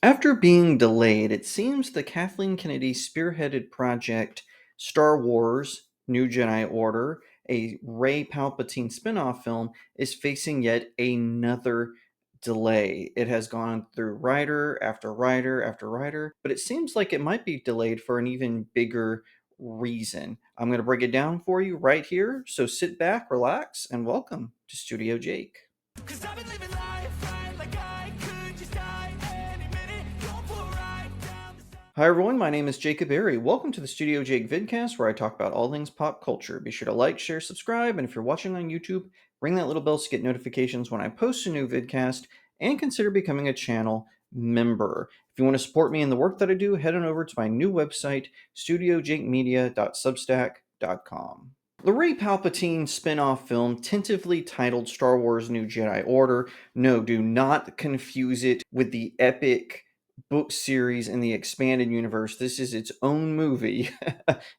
After being delayed, it seems the Kathleen Kennedy spearheaded project Star Wars New Jedi Order, a Rey Palpatine spin-off film, is facing yet another delay. It has gone through writer after writer after writer, but it seems like it might be delayed for an even bigger reason. I'm going to break it down for you right here, so sit back, relax, and welcome to Studio Jake. Cause I've been living life right like I could just die any minute. Going for a ride down the side. Hi everyone, my name is Jacob Berry. Welcome to the Studio Jake vidcast where I talk about all things pop culture. Be sure to like, share, subscribe, and if you're watching on YouTube, ring that little bell to get notifications when I post a new vidcast, and consider becoming a channel member. If you want to support me in the work that I do, head on over to my new website, studiojakemedia.substack.com. The Rey Palpatine spin-off film, tentatively titled Star Wars New Jedi Order. No, do not confuse it with the epic book series in the expanded universe. This is its own movie.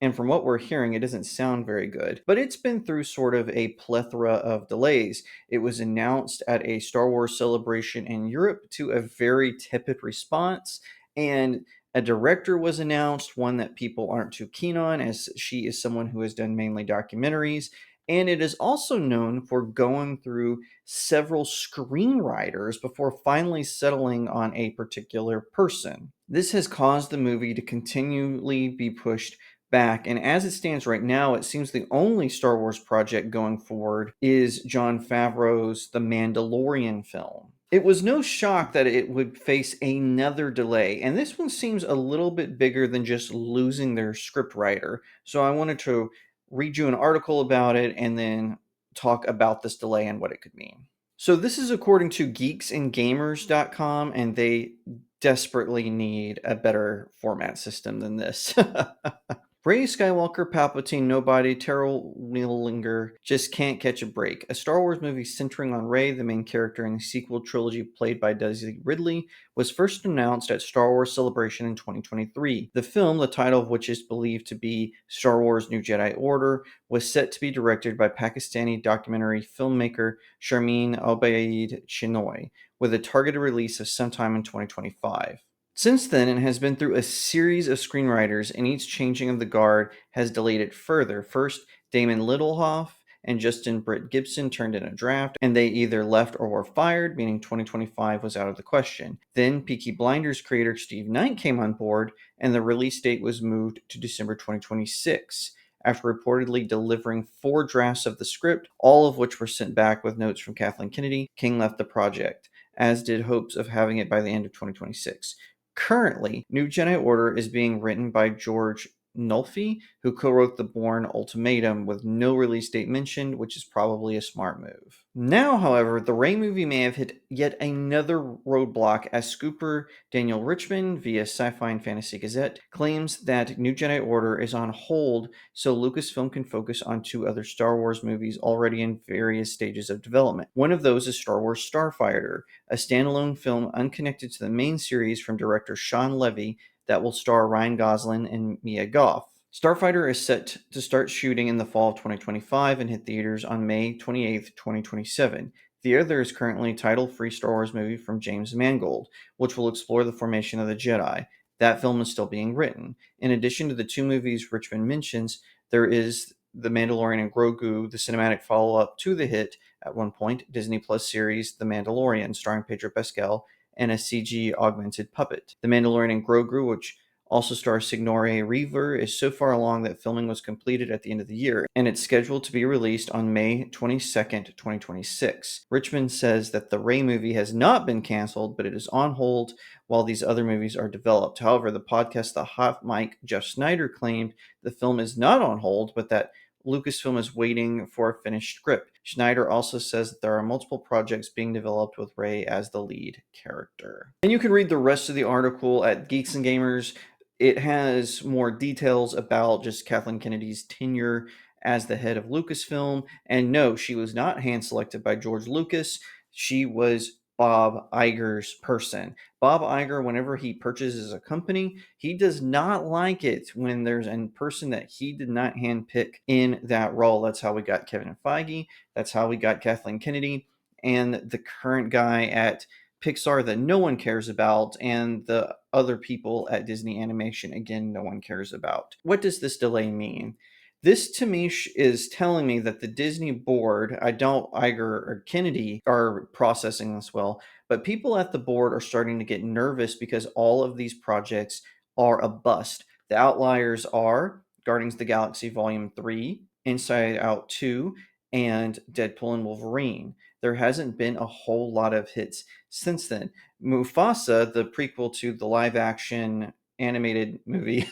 And from what we're hearing, it doesn't sound very good. But it's been through sort of a plethora of delays. It was announced at a Star Wars celebration in Europe to a very tepid response. And a director was announced, one that people aren't too keen on, as she is someone who has done mainly documentaries. And it is also known for going through several screenwriters before finally settling on a particular person. This has caused the movie to continually be pushed back. And as it stands right now, it seems the only Star Wars project going forward is Jon Favreau's The Mandalorian film. It was no shock that it would face another delay, and this one seems a little bit bigger than just losing their scriptwriter. So I wanted to read you an article about it and then talk about this delay and what it could mean. So this is according to geeksandgamers.com, and they desperately need a better format system than this. Rey Skywalker, Palpatine, nobody, Terrell Wheelinger just can't catch a break. A Star Wars movie centering on Rey, the main character in the sequel trilogy played by Daisy Ridley, was first announced at Star Wars Celebration in 2023. The film, the title of which is believed to be Star Wars New Jedi Order, was set to be directed by Pakistani documentary filmmaker Sharmeen Obaid Chinoy, with a targeted release of sometime in 2025. Since then, it has been through a series of screenwriters, and each changing of the guard has delayed it further. First, Damon Lindelof and Justin Britt Gibson turned in a draft, and they either left or were fired, meaning 2025 was out of the question. Then, Peaky Blinders creator Steve Knight came on board, and the release date was moved to December 2026. After reportedly delivering 4 drafts of the script, all of which were sent back with notes from Kathleen Kennedy, King left the project, as did hopes of having it by the end of 2026. Currently, New Jedi Order is being written by George Nolfi, who co-wrote The Bourne Ultimatum, with no release date mentioned, which is probably a smart move. Now, however, the Rey movie may have hit yet another roadblock, as scooper Daniel Richman, via Sci-Fi and Fantasy Gazette, claims that New Jedi Order is on hold so Lucasfilm can focus on 2 other Star Wars movies already in various stages of development. One of those is Star Wars Starfighter, a standalone film unconnected to the main series from director Sean Levy that will star Ryan Gosling and Mia Goth. Starfighter is set to start shooting in the fall of 2025 and hit theaters on May 28, 2027. The other is currently a title-free Star Wars movie from James Mangold, which will explore the formation of the Jedi. That film is still being written. In addition to the 2 movies Richmond mentions, there is The Mandalorian and Grogu, the cinematic follow-up to the hit, at one point, Disney Plus series The Mandalorian, starring Pedro Pascal, and a CG augmented puppet. The Mandalorian and Grogu, which also stars Sigourney Weaver, is so far along that filming was completed at the end of the year, and it's scheduled to be released on May 22nd, 2026. Richmond says that the Rey movie has not been canceled, but it is on hold while these other movies are developed. However, the podcast The Hot Mic Jeff Snyder claimed the film is not on hold, but that Lucasfilm is waiting for a finished script. Schneider also says that there are multiple projects being developed with Rey as the lead character. And you can read the rest of the article at Geeks and Gamers. It has more details about just Kathleen Kennedy's tenure as the head of Lucasfilm. And no, she was not hand selected by George Lucas. She was Bob Iger's person. Bob Iger, whenever he purchases a company, he does not like it when there's a person that he did not handpick in that role. That's how we got Kevin Feige. That's how we got Kathleen Kennedy. And the current guy at Pixar that no one cares about, and the other people at Disney Animation, again, no one cares about. What does this delay mean? This to me is telling me that the Disney board, I don't Iger or Kennedy are processing this well, but people at the board are starting to get nervous because all of these projects are a bust. The outliers are Guardians of the Galaxy Volume 3, Inside Out 2, and Deadpool and Wolverine. There hasn't been a whole lot of hits since then. Mufasa, the prequel to the live action animated movie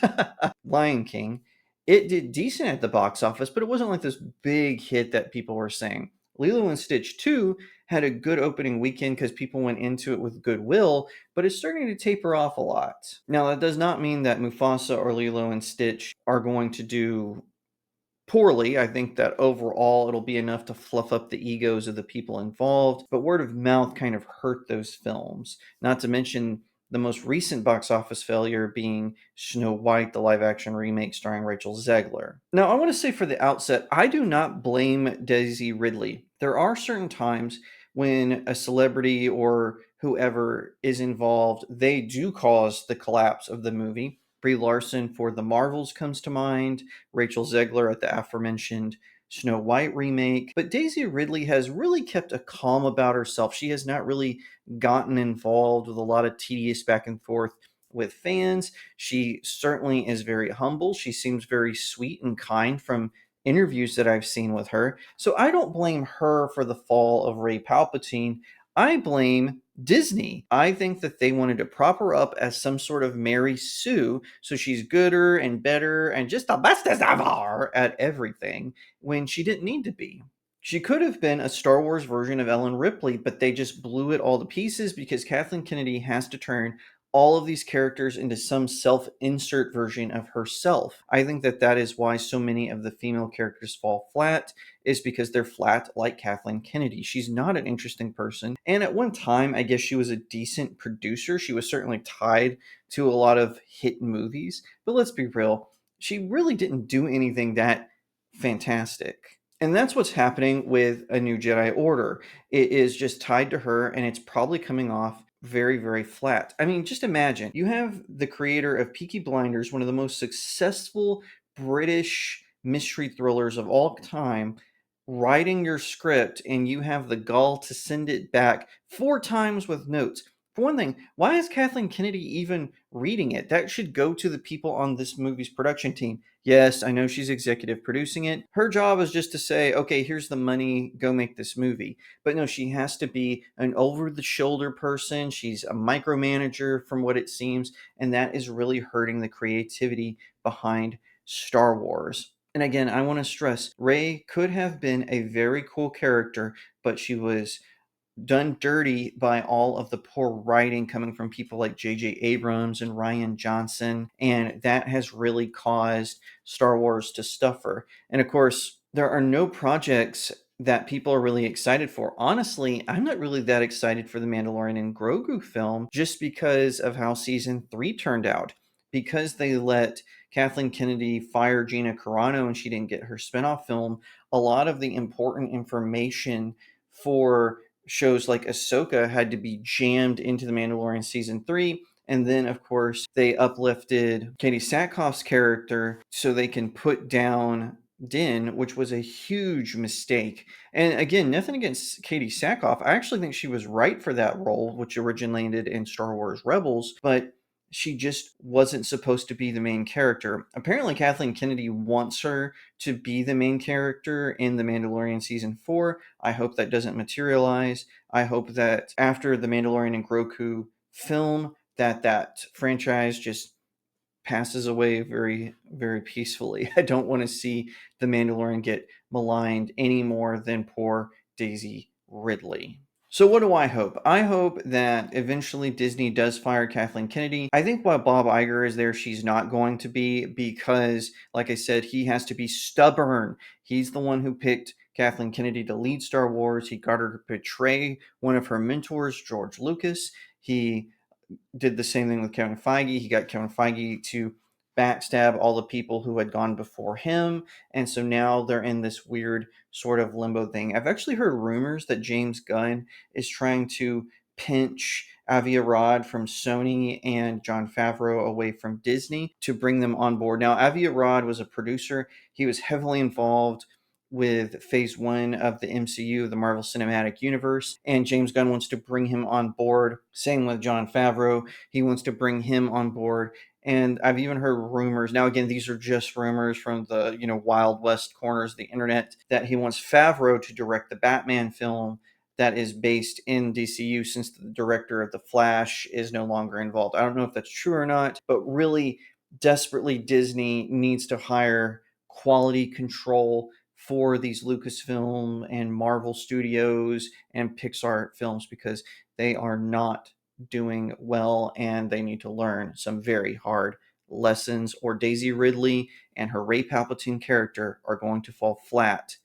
Lion King, it did decent at the box office, but it wasn't like this big hit that people were saying. Lilo and Stitch 2 had a good opening weekend because people went into it with goodwill, but it's starting to taper off a lot. Now, that does not mean that Mufasa or Lilo and Stitch are going to do poorly. I think that overall it'll be enough to fluff up the egos of the people involved, but word of mouth kind of hurt those films. Not to mention the most recent box office failure being Snow White, the live action remake starring Rachel Zegler. Now, I want to say for the outset, I do not blame Daisy Ridley. There are certain times when a celebrity or whoever is involved, they do cause the collapse of the movie. Brie Larson for The Marvels comes to mind, Rachel Zegler at the aforementioned Snow White remake. But Daisy Ridley has really kept a calm about herself. She has not really gotten involved with a lot of tedious back and forth with fans. She certainly is very humble. She seems very sweet and kind from interviews that I've seen with her. So I don't blame her for the fall of Rey Palpatine. I blame Disney. I think that they wanted to prop her up as some sort of Mary Sue, so she's gooder and better and just the bestest of her at everything when she didn't need to be. She could have been a Star Wars version of Ellen Ripley, but they just blew it all to pieces because Kathleen Kennedy has to turn all of these characters into some self-insert version of herself. I think that that is why so many of the female characters fall flat, is because they're flat like Kathleen Kennedy. She's not an interesting person. And at one time, I guess she was a decent producer. She was certainly tied to a lot of hit movies. But let's be real, she really didn't do anything that fantastic. And that's what's happening with A New Jedi Order. It is just tied to her, and it's probably coming off very, very flat. I mean, just imagine you have the creator of Peaky Blinders, one of the most successful British mystery thrillers of all time, writing your script, and you have the gall to send it back 4 times with notes. For one thing, why is Kathleen Kennedy even reading it? That should go to the people on this movie's production team. Yes, I know she's executive producing it. Her job is just to say, okay, here's the money, go make this movie. But no, she has to be an over the shoulder person. She's a micromanager from what it seems. And that is really hurting the creativity behind Star Wars. And again, I want to stress Rey could have been a very cool character, but she was done dirty by all of the poor writing coming from people like J.J. Abrams and Ryan Johnson, and that has really caused Star Wars to suffer. And of course, there are no projects that people are really excited for. Honestly, I'm not really that excited for the Mandalorian and Grogu film just because of how season 3 turned out. Because they let Kathleen Kennedy fire Gina Carano and she didn't get her spinoff film, a lot of the important information for shows like Ahsoka had to be jammed into The Mandalorian season 3. And then, of course, they uplifted Katie Sackhoff's character so they can put down Din, which was a huge mistake. And again, nothing against Katie Sackhoff. I actually think she was right for that role, which originally landed in Star Wars Rebels, but she just wasn't supposed to be the main character. Apparently, Kathleen Kennedy wants her to be the main character in The Mandalorian season 4. I hope that doesn't materialize. I hope that after the Mandalorian and Grogu film, that franchise just passes away very, very peacefully. I don't want to see the Mandalorian get maligned any more than poor Daisy Ridley. So what do I hope? I hope that eventually Disney does fire Kathleen Kennedy. I think while Bob Iger is there, she's not going to be because, like I said, he has to be stubborn. He's the one who picked Kathleen Kennedy to lead Star Wars. He got her to betray one of her mentors, George Lucas. He did the same thing with Kevin Feige. He got Kevin Feige to backstab all the people who had gone before him. And so now they're in this weird sort of limbo thing. I've actually heard rumors that James Gunn is trying to pinch Avi Arad from Sony and Jon Favreau away from Disney to bring them on board. Now, Avi Arad was a producer. He was heavily involved with phase 1 of the MCU, the Marvel Cinematic Universe, and James Gunn wants to bring him on board. Same with Jon Favreau. He wants to bring him on board. And I've even heard rumors. Now, again, these are just rumors from the Wild West corners of the internet, that he wants Favreau to direct the Batman film that is based in DCU, since the director of The Flash is no longer involved. I don't know if that's true or not, but really, desperately, Disney needs to hire quality control for these Lucasfilm and Marvel Studios and Pixar films, because they are not doing well and they need to learn some very hard lessons, or Daisy Ridley and her Rey Palpatine character are going to fall flat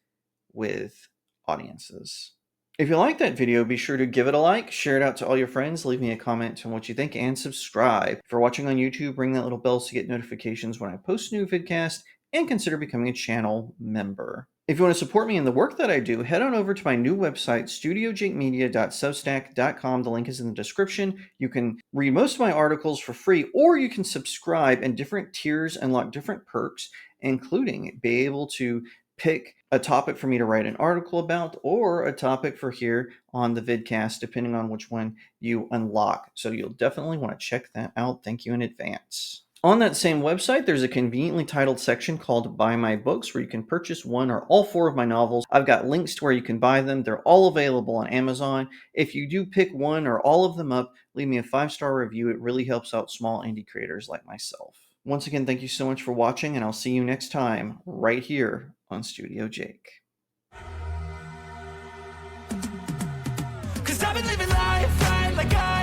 with audiences. If you like that video, be sure to give it a like, share it out to all your friends, leave me a comment on what you think, and subscribe. If you're watching on YouTube, ring that little bell to get notifications when I post a new vidcast, and consider becoming a channel member. If you want to support me in the work that I do, head on over to my new website, studiojakemedia.substack.com. The link is in the description. You can read most of my articles for free, or you can subscribe in different tiers and unlock different perks, including be able to pick a topic for me to write an article about, or a topic for here on the vidcast, depending on which one you unlock. So you'll definitely want to check that out. Thank you in advance. On that same website, there's a conveniently titled section called Buy My Books, where you can purchase one or all 4 of my novels. I've got links to where you can buy them. They're all available on Amazon. If you do pick one or all of them up, leave me a 5-star review. It really helps out small indie creators like myself. Once again, thank you so much for watching, and I'll see you next time right here on Studio Jake. 'Cause I've been living life right like I